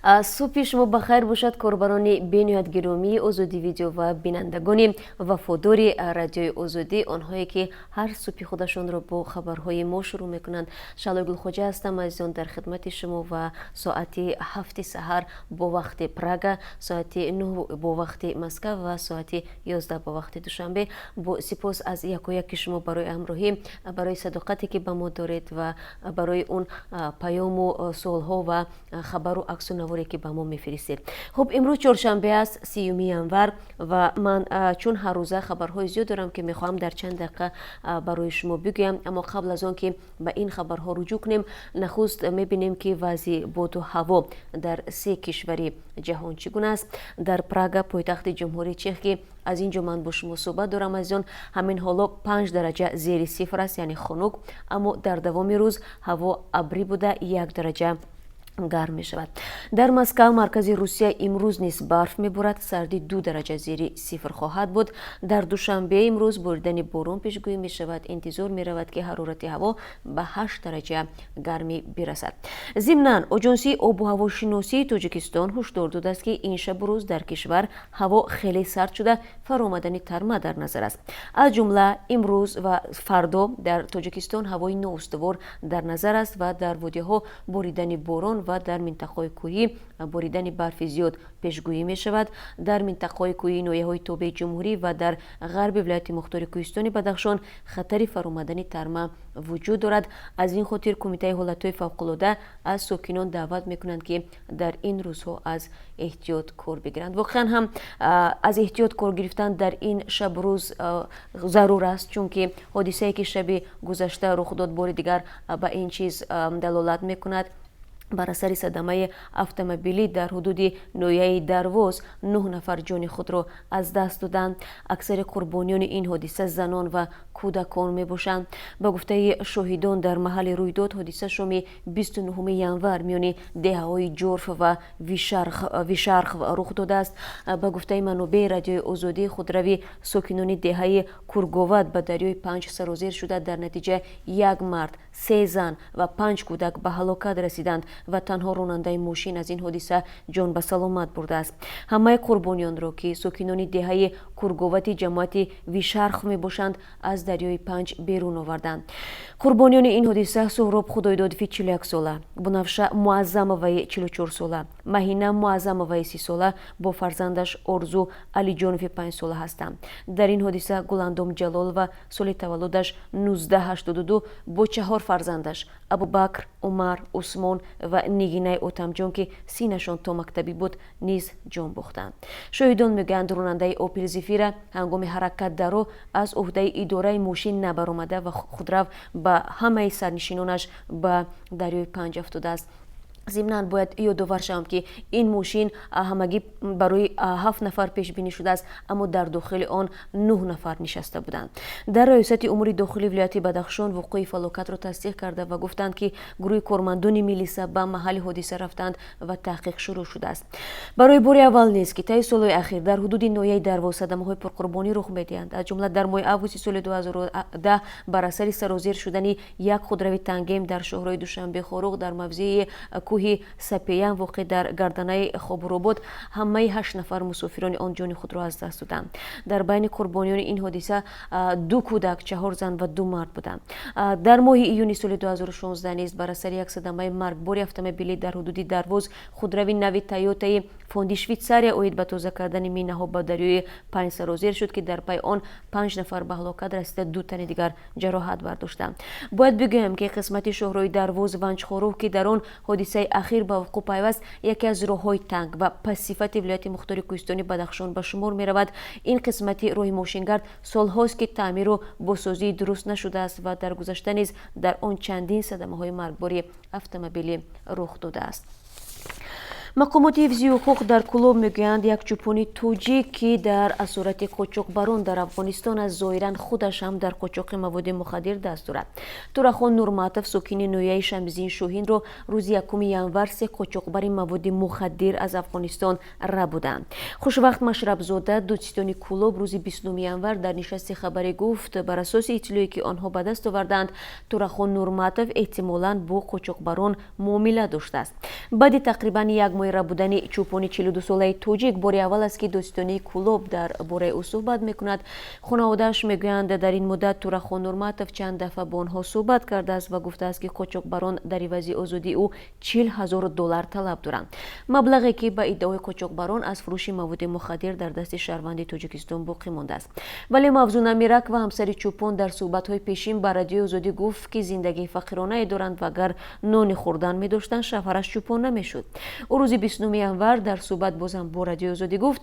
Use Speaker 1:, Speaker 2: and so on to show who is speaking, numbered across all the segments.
Speaker 1: صبح شما بخیر باشد کاربران بینیاد گرامی آزادی ویدیو و بینندگان وفادار رادیوی آزادی، آنهایی که هر صبح خودشان را با خبرهای ما شروع میکنند. شلای گلخوجه هستم عزیزان در خدمت شما و ساعت 7 سحر با وقت پراگ، ساعت 9 با وقت مسکو و ساعت 11 با وقت دوشنبه. با سپاس از یک شما برای همراهی، برای صداقتی که به ما دارید و برای اون پیام و سوالها و خبر و عکس و نواری که به ما میفرستید. خب امروز چهارشنبه است، 30 ینوار و من چون هر روزه خبرهای زیاد دارم که میخوام در چند دقیقه برای شما بگویم، اما قبل از آن که به این خبرها رجوع کنیم، نخست میبینیم که وضع باد و هوا در 3 کشور جهان چگونه است. در پراگ پایتخت جمهوری چک که از اینجا من با شما صحبت دارم عزیزان، همین حالا 5 درجه زیر صفر است، یعنی خنک، اما در دوام روز هوا ابری بوده 1 درجه گرم می شود. در مسکو مرکز روسیه امروز نیز برف می بارد، سردی 2 درجه زیر صفر خواهد بود. در دوشنبه امروز بریدن باران پیشگویی می شود، انتظار می رود که حرارت هوا به 8 درجه گرمی برسد. ضمناً آژانس آب و هوا شناسی تاجیکستان هشدار داده است که این شب و روز در کشور هوا خیلی سرد شده، فرآمدن ترما در نظر است. از جمله امروز و فردا در تاجیکستان هوای نااستوار در نظر است و در وادی‌ها بریدن باران و در منطقه‌های کوهی بریدن برف زیاد پیشگویی می شود. در منطقه‌های کوهی ناحیه‌های توبه جمهوری و در غرب ولایت مختار کوهستانی بدخشان خطر فرآمدن ترما وجود دارد. از این خاطر کمیته حالت‌های فوق‌العاده از ساکنان دعوت می‌کنند که در این روزها از احتیاط کار بگیرند. واقعا هم از احتیاط کار گرفتن در این شب روز ضرور است، چون که حادثه‌ای که شب گذشته رخ داد بار دیگر به این چیز دلالت می‌کند. بر اثر صدمه اتومبیلی در حدود ناحیه درواز 9 نفر جان خود را از دست دادند. اکثر قربانیان این حادثه زنان و کودکان می باشند. به گفته شاهدان در محل رویداد حادثه شام 29 ینوار میان دهه‌های جرف و ویشرخ رخ داده است. به گفته منابع رادیوی آزادی، خودروی ساکنان دهه کورگوود به دریای 5 سرازیر شده، در نتیجه 1 مرد، 3 زن و 5 کودک به هلاکت رسیدند و تنها راننده ماشین از این حادثه جان به سلامت برده است. همه قربانیان را که ساکنان دهه کورگوود جماعت ویشرخ می باشند از دریای 5 بیرون آوردند. قربانیان این حادثه سهراب خدایدادوی 41 ساله، بنفشه معظموی 44 ساله، مهینه معظموی 30 ساله با فرزندش آرزو علی جانوی 5 ساله هستند. در این حادثه گلاندام جلال و سال تولدش 1982 با 4 فرزندش ابوبکر، عمر، عثمان و نگینه اوتمجان که سینشان تا مکتبی بود نیز جان باختند. شاهدان میگویند راننده اوپل زفیر هنگام حرکت در راه از عهده اداره ماشین نبرآمده و خودرو به همه سرنشینانش به دریای 5 افتاده است. ضمناً باید یادآور شوم که این ماشین همگی برای 7 نفر پیش بینی شده است، اما در داخل آن 9 نفر نشسته بودند. در ریاست امور داخلی ولایت بدخشان وقوع فلاکت را تصدیق کرده و گفتند که گروه کارمندان میلیسا به محل حادثه رفتند و تحقیق شروع شده است. برای بار اول نیست که طی سالهای اخیر در حدود ناحیه درواز صدمه‌های پرقربانی رخ می‌دهند. از جمله در ماه آگوست سال 2010 بر اثر سرازیر شدن یک خودروی تانگیم در شهرهای دوشنبه خاروق در موضع کوه سپیان واقع در گردنه خابرآباد همه 8 نفر مسافران آن جان خود را از دست دادند. در بین قربانیان این حادثه 2 کودک، 4 زن و 2 مرد بودند. در ماه ایون سال 2016 نیز بر اثر یک صدمه مرگبار اتومبیلی در حدود درواز خودروی نوی تویوتا فوندی شویتساریا اوید به تازه کردن مینه‌ها با دریای 5 سرازیر شد که در پی آن 5 نفر به هلاکت رسیده، 2 تن دیگر جراحت برداشتند. باید بگویم که قسمت شهرهای درواز و ونجخوارو که در آن حادثه اخیر به وقوع پیوست یکی از راه‌های تنگ و پس‌صفت ولایت مختار کوهستانی بدخشان به شمار می‌رود. این قسمت راه ماشینگرد سال‌هاست که تعمیر و بازسازی درست نشده است و در گذشته نیز در آن چندین صدمه‌های مرگبار اتومبیلی رخ داده است. مقامات حفظی حقوق در کلوب میگویند یک چوپانی توجیک که در اسارت قاچاقبران در افغانستان از ظاهرا خودش هم در قاچاق مواد مخدر دست دارد. تورخان نورماتوف ساکن ناحیه شمزین شاهین را روز 1 ینوار 3 قاچاقبر مواد مخدر از افغانستان را بودند. خوشوقت مشرب زاده دوستان کلوب روز 29 ینوار در نشست خبری گفت بر اساس اطلاعی که آنها به دست آوردند تورخان نورماتوف احتمالاً با قاچاقبران معامله داشته است. بعد تقریبا 1 مویره بودن چوپانی 42 ساله توجیک باری اول است که دوستانی کلوب در باره او صحبت میکند. خانواده‌اش میگویند در این مدت تورخان نورماتوف چند دفعه با آنها صحبت کرده است و گفته است که قاچاقبران در عوض آزادی او 40,000 دلار طلب دارند. مبلغی که به ادعای قاچاقبران از فروش مواد مخدر در دست شهروند تاجیکستان باقی مانده است. ولی موضوع میرک و همسر چوپان در صحبت‌های پیشین با رادیو آزادی گفت که زندگی فقیرانه دارند و اگر نان خوردن می‌داشتند شوهرش چوپان نمی‌شد. او روز 29 ینور در صحبت بازم با رادیو آزادی گفت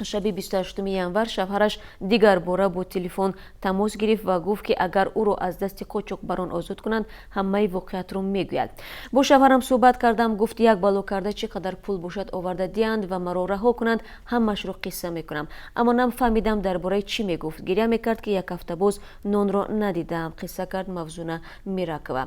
Speaker 1: شب 28 ینور شوهرش دیگر باره با تلفن تماس گرفت و گفت که اگر او را از دست قاچاقبران آزاد کنند همه واقعیت را میگوید. با شوهرم صحبت کردم، گفت یک بلو کرده چقدر پول باشد آورده دیند و مرا رها کنند همش را قصه میکنم، اما نفهمیدم درباره چی میگفت. گریه میکرد که یک هفته باز نان را ندیدم، قصه کرد موزونه میرکوه.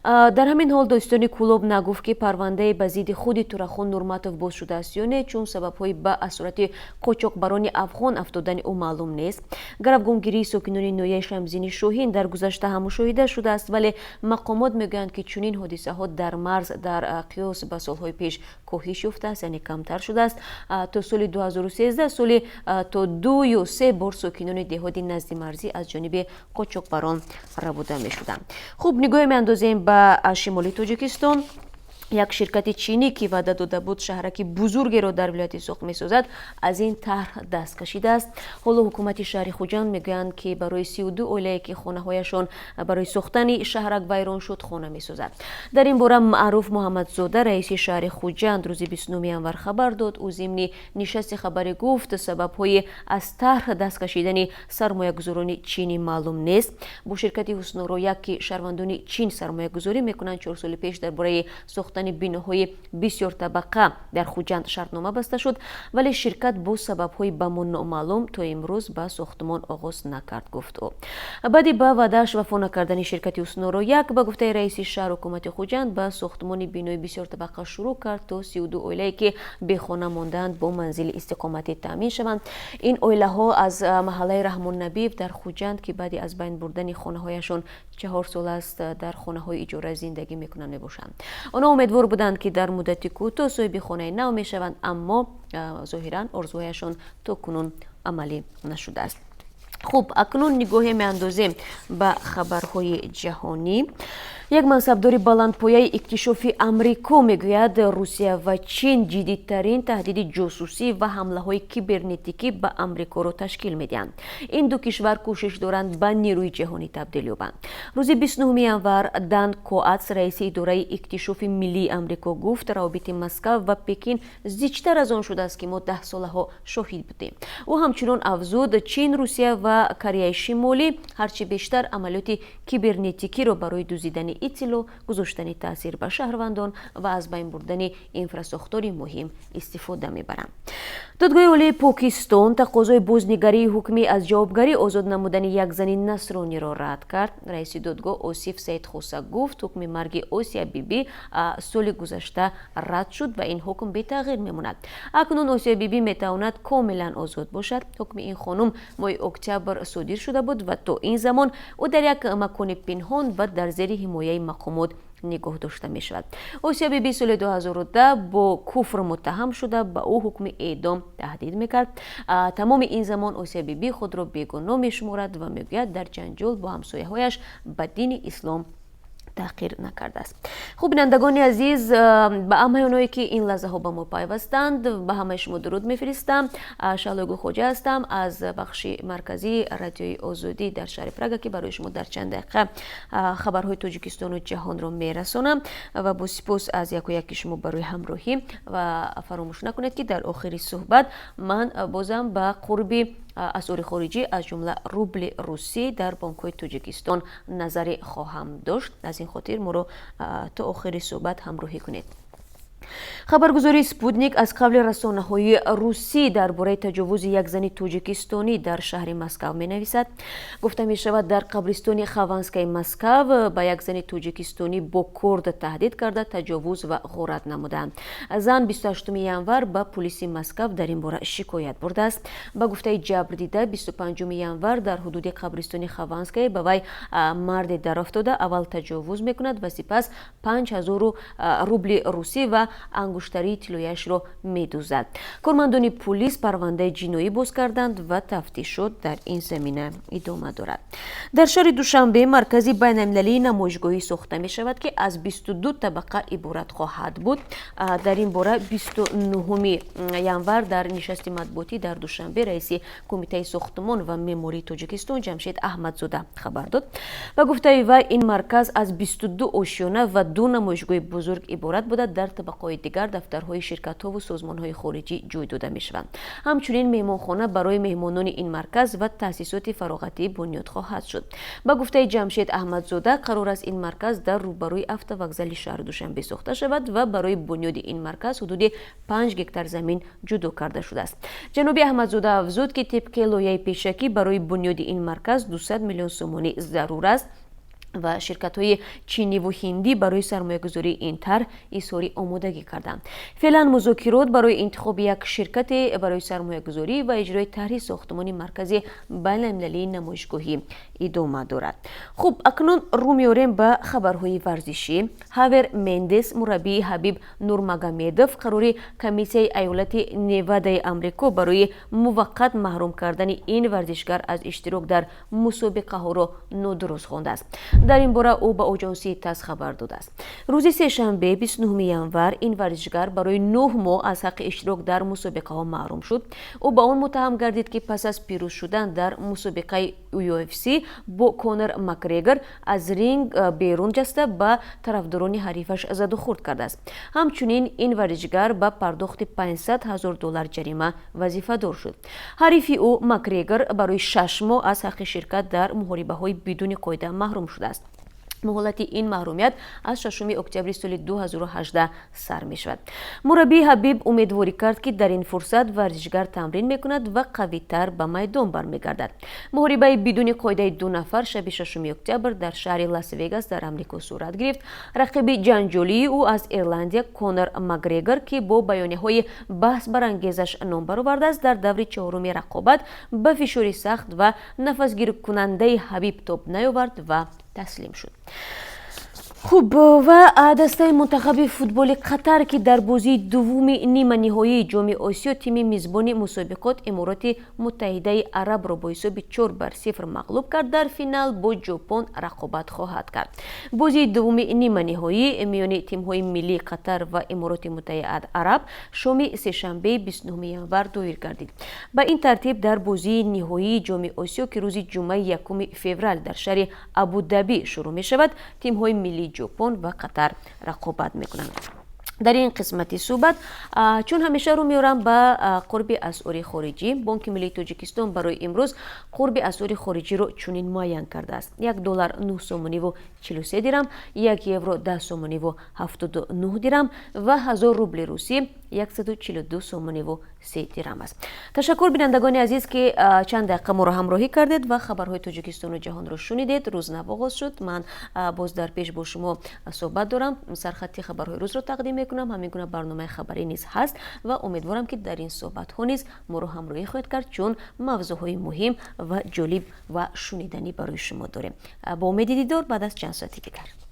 Speaker 1: در همین حال دوستانی کلوب نگفت که پرونده به ضد خود تورخان نورماتوف باز شده است یا نه، چون سبب‌های به اسارت قاچاقبران افغان افتادن او معلوم نیست. گروگانگیری ساکنان نویه شمزین شاهین در گذشته هم مشاهده شده است، ولی مقامات میگویند که چنین حادثه ها در مرز در قیاس به سالهای پیش کاهش یافته است، یعنی کمتر شده است. تا سال 2013 سال تا 2 یا 3 بار ساکنان دهاتی نزد مرزی از جانب قاچاقبران ربوده میشدند. خوب نگاه میاندازیم به شمالی تاجیکستان. یک شرکت چینی که وعده داده بود شهرک بزرگی را در ولایت ساخت می‌سازد از این طرح دست کشیده است. حالا حکومت شهر خوجند میگویند که برای 32 عائله که خانه‌هایشان برای ساختن شهرک ویران شد خانه می‌سازد. در این باره معروف محمدزاده رئیس شهر خوجند روز 29 ینور خبر داد. او ضمن نشست خبری گفت سبب‌های از طرح دست کشیدن سرمایه‌گذاران چینی معلوم نیست. با شرکت حسن‌رویا که شهروندان چین سرمایه‌گذاری می‌کنند 4 سال پیش درباره ساختن بیناهای بسیار طبقه در خوجند شرطنامه بسته شد، ولی شرکت با سبب‌های به ما نامعلوم تا امروز به ساختمان آغاز نکرد. گفت او بعدی به وعده‌اش وفا نکردن شرکت حسن‌رویا به گفته رئیس شهر حکومت خوجند به ساختمان بینای بسیار طبقه شروع کرد تا 32 عائله که به خانه ماندند با منزل استقامتی تامین شوند. این عائله ها از محله رحمان نبی در خوجند که بعد از بین بردن خانه هایشان 4 سال است در خانه های اجاره زندگی میکنند میباشند. آنها امیدوار بودند که در مدت کوتاه صاحب خانه نو میشوند، اما ظاهرا آرزوهایشان تا کنون عملی نشده است. خوب اکنون نگاه میاندازیم به خبرهای جهانی. یک منصبدار بلندپایه اکتشافی امریکا میگوید روسیه و چین جدیدترین تهدید جاسوسی و حمله های کیبرنتیکی به امریکا را تشکیل میدهند. این دو کشور کوشش دارند به نیروی جهانی تبدیل یابند. روز 29 ینور دان کواتس رئیس اداره اکتشافی ملی امریکا گفت روابط مسکو و پکین زیادتر از آن شده است که ما 10 ساله ها شاهد بودیم. او همچنین افزود چین، روسیه و کره شمالی هرچی بیشتر عملیات کیبرنتیکی را برای دزدیدن اطلاع، گذاشتن تاثیر به شهروندان و از بین بردن انفراستراکچور مهم استفاده میبرند. دادگاه عالی پاکستان تقاضای بازنگری حکمی از جوابگری آزاد نمودن یک زن نصرانی را رد کرد. رئیس دادگاه آصف سید خوسا گفت حکم مرگ آسیا بیبی سال گذشته رد شد و این حکم به تغییر میماند. اکنون آسیا بیبی میتواند کاملا آزاد باشد. حکم این خانم ماه اکتبر صادر شده بود و تا این زمان او در یک مکان پنهان و در زیر حمایه مقامات نگاه داشته می شود. آسیا بیبی سال 2010 با کفر متهم شده، به او حکم اعدام تهدید میکرد. تمام این زمان آسیا بیبی خود را بیگناه می شمارد و میگوید در جنجال با همسایه هایش به دین اسلام تغییر نکرده است. خوب بینندگان عزیز، به همه اونایی که این لحظه ها با ما پیوستند به همه شما درود میفرستم. شالوگو خوجه هستم از بخش مرکزی رادیوی آزادی در شهر پراگ که برای شما در چند دقیقه خبرهای تاجیکستان و جهان را میرسانم و با سپاس از یک و یک شما برای همراهی و فراموش نکنید که در آخر صحبت من بازم به قرب اسعار خارجی از جمله روبل روسی در بانک‌های تاجیکستان نظری خواهم داشت. از این خاطر ما رو تا آخر صحبت همراهی کنید. خبرگزاری سپوتنیک از قبل رسانه‌های روسی درباره تجاوز یک زن تاجیکستانی در شهر مسکو می‌نویسد. گفته می‌شود در قبرستان خوانسکای مسکو به یک زن تاجیکستانی با کرد تهدید کرده تجاوز و غارت نمودند. زن 28 ینور به پلیس مسکو در این باره شکایت برده است. به گفته جبر دیده 25 ینور در حدود قبرستان خوانسکای به وی مرد درافتاده اول تجاوز می‌کند و سپس 5000 روبل روسی و انگشت انگشتری طلویش را می‌دوزد. کارمندان پلیس پرونده جنایی باز کردند و تفتیشات در این زمینه ادامه دارد. در شهر دوشنبه مرکزی بین‌المللی نمایشگاهی ساخته می شود که از 22 طبقه عبارت خواهد بود. در این باره 29 ینوار در نشست مطبوعاتی در دوشنبه رئیس کمیته ساختمان و معماری تاجیکستان جمشید احمدزاده خبر داد و گفته وی این مرکز از 22 آشیانه و 2 نمایشگاه بزرگ عبارت بوده. در طبقه دیگر دفترهای شرکت‌ها و سازمان‌های خارجی جای داده می‌شوند. همچنین مهمانخانه برای مهمانان این مرکز و تأسیسات فراغتی بنیاد خواهد شد. با گفته جمشید احمدزاده قرار است این مرکز در روبروی автовокзали شهر دوشنبه ساخته شود و برای بنیاد این مرکز حدود 5 گکتار زمین جدا کرده شده است. جناب احمدزاده افزود که طبق لایحه پیشکی برای بنیاد این مرکز 200 میلیون سومانی ضرور است و شرکت‌های چینی و هندی برای سرمایه‌گذاری این طرح اظهار آمادگی کردند. فعلا مذاکرات برای انتخاب یک شرکت برای سرمایه‌گذاری و اجرای طرح ساختمان مرکزی بین‌المللی نمایشگاهی ادامه دارد. خب اکنون رو می‌آوریم به خبرهای ورزشی. هاور مندس مربی حبیب نورمگامدوف قرار کمیسیون ایالت نوادای آمریکا برای موقت محروم کردن این ورزشکار از اشتراک در مسابقه ها را نادرست خوانده است. در این باره او به آژانس تاس خبر داده است. روز سه‌شنبه 29 ینوار این ورزشکار برای 9 ماه از حق اشتراک در مسابقه ها محروم شد. او با آن متهم گردید که پس از پیروز شدن در مسابقه UFC با کونر مکگرگر از رینگ بیرون جسته به طرفداران حریفش زد و خورد کرده است. همچنین این ورزشکار با پرداخت $500,000 جریمه وظیفه دار شد. حریف او مکگرگر برای 6 ماه از حق شرکت در محاربه‌های بدون قاعده محروم شده است. مهلت این محرومیت از 6 اکتبر سال 2018 سر می شود. مربی حبیب امیدواری کرد که در این فرصت ورزشکار تمرین می کند و قوی تر به میدان برمیگردد. محاربه بدون قاعده 2 نفر شب 6 اکتبر در شهر لاس وگاس در آمریکا صورت گرفت. رقیب جنجالی او از ایرلندیا کونر مکگرگر که با بیانیه‌های بحث برانگیزش نام برآورده است در دور 4 رقابت به فشار سخت و نفسگیر کننده حبیب تاب نیاورد و تسلیم شد. خوب و دسته منتخب فوتبال قطر که در بازی دوم نیمه نهایی جام آسیا تیم میزبان مسابقات امارات متحده عرب را با حساب 4-0 مغلوب کرد. در فینال با ژاپن رقابت خواهد کرد. بازی دوم نیمه نهایی میان تیم‌های ملی قطر و امارات متحده عرب شام سه‌شنبه 29 ینوار دایر گردید. به این ترتیب در بازی نهایی جام آسیا که روز جمعه 1 فوریه در شهر ابوظبی شروع می شود تیم‌های ملی ژاپن و قطر رقابت میکنند. در این قسمتی صحبت چون همیشه رو میارم به قرب اسعار خارجی. بانک ملی تاجیکستان برای امروز قرب اسعار خارجی رو چنین معین کرده است: $1 9 سومانی و 43 درم، 1 یورو 10 سومانی و 79 درم و 1000 روبل روسی 142 سومانی و 3 درم است. تشکر بینندگان عزیز که چند دقیقه ما را همراهی کردید و خبرهای تاجیکستان و جهان را شنیدید. روز نو آغاز شد. من باز در پیش با شما صحبت دارم. سرخطی خبرهای روز را تقدیم میکنم. همین گونه برنامه خبری نیز هست و امیدوارم که در این صحبت ها نیز ما را همراهی خواهید کرد چون موضوعهای مهم و جالب و شنیدنی برای شما داریم. با امید دیدار بعد از چند ساعتی دیگر.